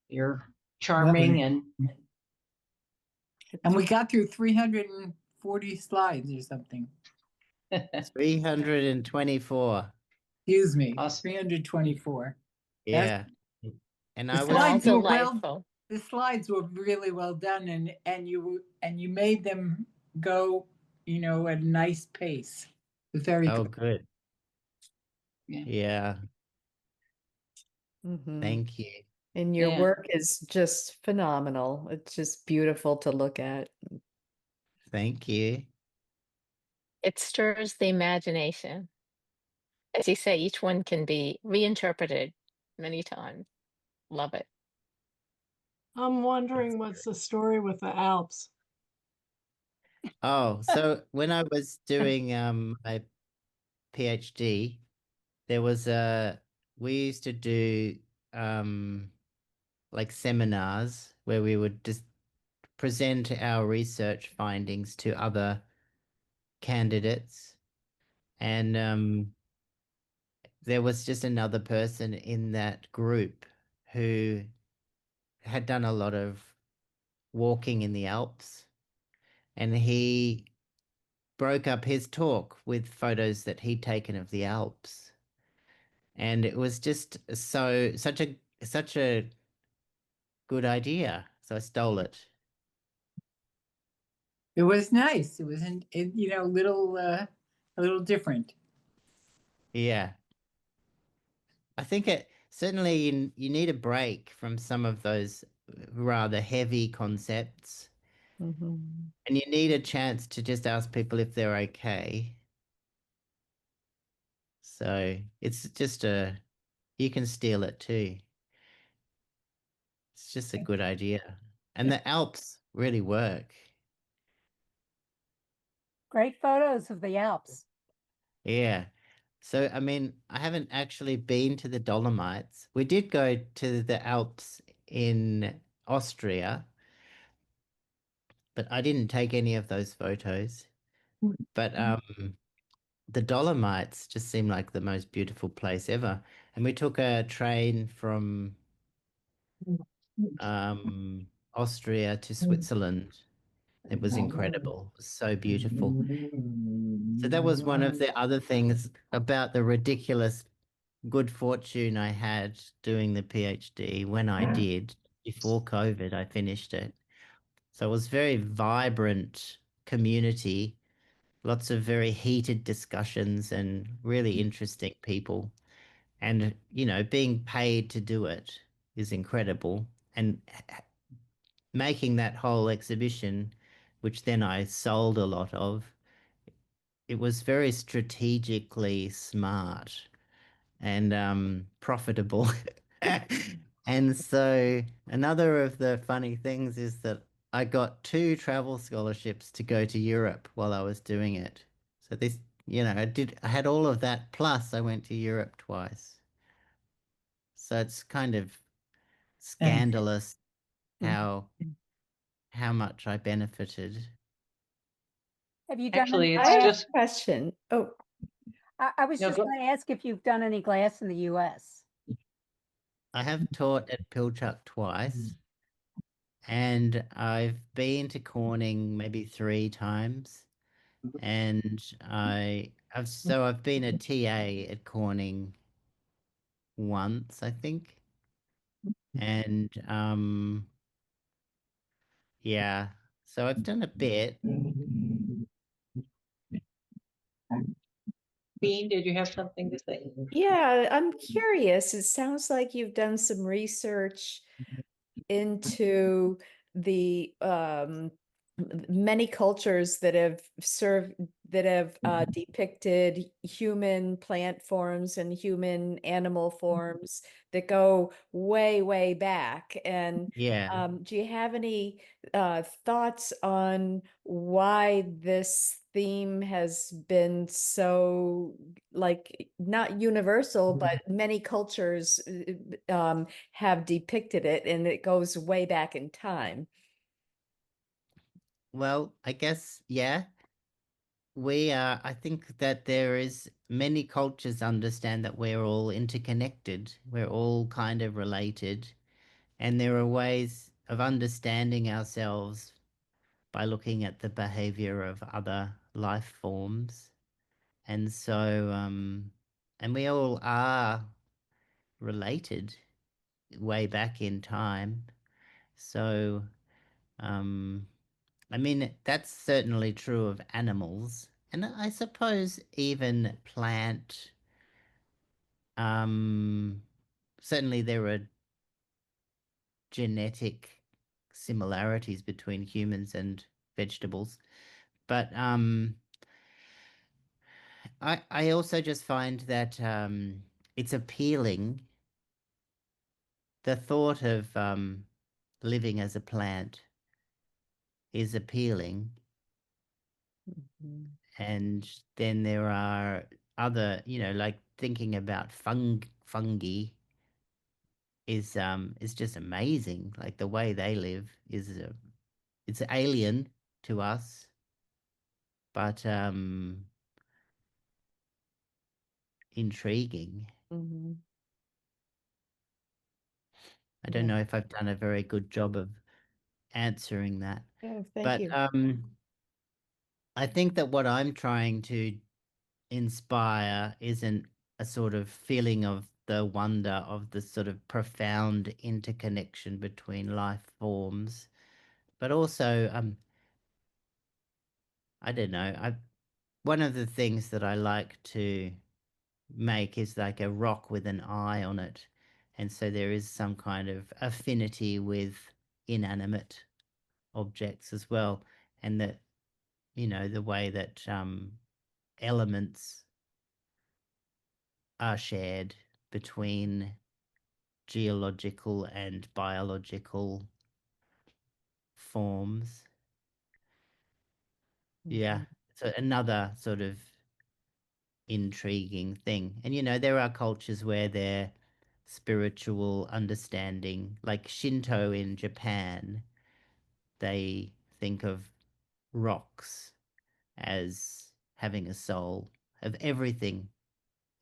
you're Lovely. charming And we got through 340 slides or something. 324. Excuse me, Awesome. 324. Yeah. And The I was slides All were well, delightful. the slides were really well done, and you made them go, you know, at a nice pace. Very oh good. good. Yeah. Yeah. Mhm. Thank you. And your Yeah. work is just phenomenal. It's just beautiful to look at. Thank you. It stirs the imagination. As you say, each one can be reinterpreted many times. Love it. I'm wondering what's the story with the Alps. Oh, so when I was doing my PhD, there was we used to do like seminars where we would just present our research findings to other candidates, and there was just another person in that group who had done a lot of walking in the Alps, and he broke up his talk with photos that he'd taken of the Alps. And it was just such a good idea. So I stole it. It was nice. It was, you know, a little different. Yeah. I think it certainly you need a break from some of those rather heavy concepts. Mhm. And you need a chance to just ask people if they're okay. So it's just you can steal it too. It's just a good idea. And the Alps really work. Great photos of the Alps. Yeah. So, I mean, I haven't actually been to the Dolomites. We did go to the Alps in Austria, but I didn't take any of those photos. But the Dolomites just seemed like the most beautiful place ever. And we took a train from Austria to Switzerland. It was incredible. It was so beautiful. So that was one of the other things about the ridiculous good fortune I had doing the PhD when I did. Before COVID, I finished it. So it was very vibrant community, lots of very heated discussions and really interesting people. And, you know, being paid to do it is incredible. And making that whole exhibition, which then I sold a lot of, it was very strategically smart and profitable. And so another of the funny things is that I got 2 travel scholarships to go to Europe while I was doing it. So this, you know, I had all of that, plus I went to Europe twice. So it's kind of scandalous how much I benefited. Have you done Actually, any it's I have glass? just a question. Oh, I was No, just go- going to ask if you've done any glass in the US. I have taught at Pilchuck twice, and I've been to Corning maybe 3 times. And I've been a TA at Corning once, I think. And yeah, so I've done a bit. Bean, did you have something to say? yeah, I'm curious. It sounds like you've done some research into the many cultures that have depicted human plant forms and human animal forms that go way, way back. And Yeah. do you have any thoughts on why this theme has been so, like, not universal, but many cultures have depicted it, and it goes way back in time? Well, I guess, yeah. I think that there is many cultures understand that we're all interconnected. We're all kind of related. And there are ways of understanding ourselves by looking at the behavior of other life forms. And so, and we all are related way back in time. So, I mean, that's certainly true of animals. And I suppose even um, certainly there are genetic similarities between humans and vegetables. But I also just find that it's appealing. The thought of living as a plant is appealing. Mhm. And then there are other, like thinking about fungi is just amazing. Like the way they live is it's alien to us, but intriguing. Mhm. I don't Yeah. know if I've done a very good job of answering that. Oh, thank But you. I think that what I'm trying to inspire isn't a sort of feeling of the wonder of the sort of profound interconnection between life forms, but also I don't know. One of the things that I like to make is like a rock with an eye on it. And so there is some kind of affinity with inanimate objects as well. And that, the way that elements are shared between geological and biological forms. Yeah. Mhm. So another sort of intriguing thing. And there are cultures where their spiritual understanding, like Shinto in Japan, they think of rocks as having a soul, of everything,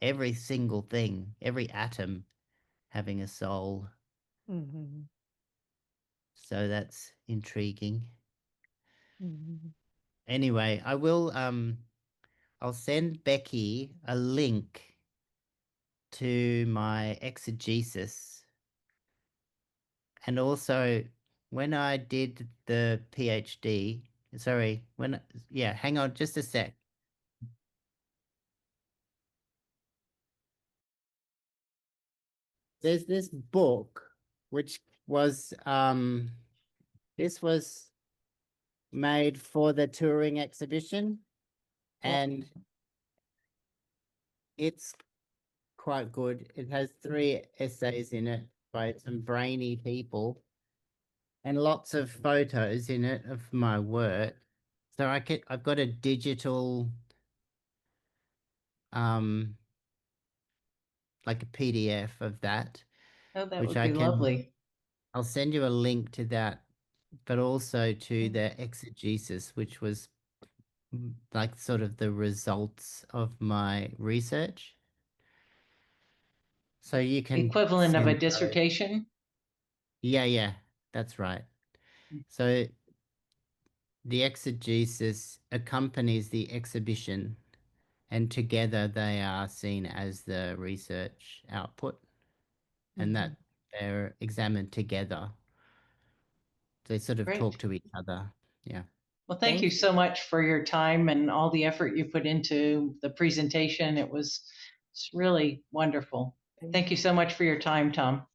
every single thing, every atom having a soul. Mhm. So that's intriguing. Mhm. Anyway, I'll send Becky a link to my exegesis. And also, when I did the PhD, sorry, hang on just a sec. There's this book, which was, this was made for the touring exhibition, and it's quite good. It has 3 essays in it by some brainy people and lots of photos in it of my work. So I've got a digital, like a PDF of that, Oh, that which would be lovely. I'll send you a link to that, but also to the exegesis, which was like sort of the results of my research. So you can Equivalent of a send those. dissertation. Yeah, that's right. So the exegesis accompanies the exhibition, and together they are seen as the research output, and that they're examined together. They sort of Great. talk to each other. Yeah. Well, thank you so much for your time and all the effort you put into the presentation. It's really wonderful. Thank you so much for your time, Tom.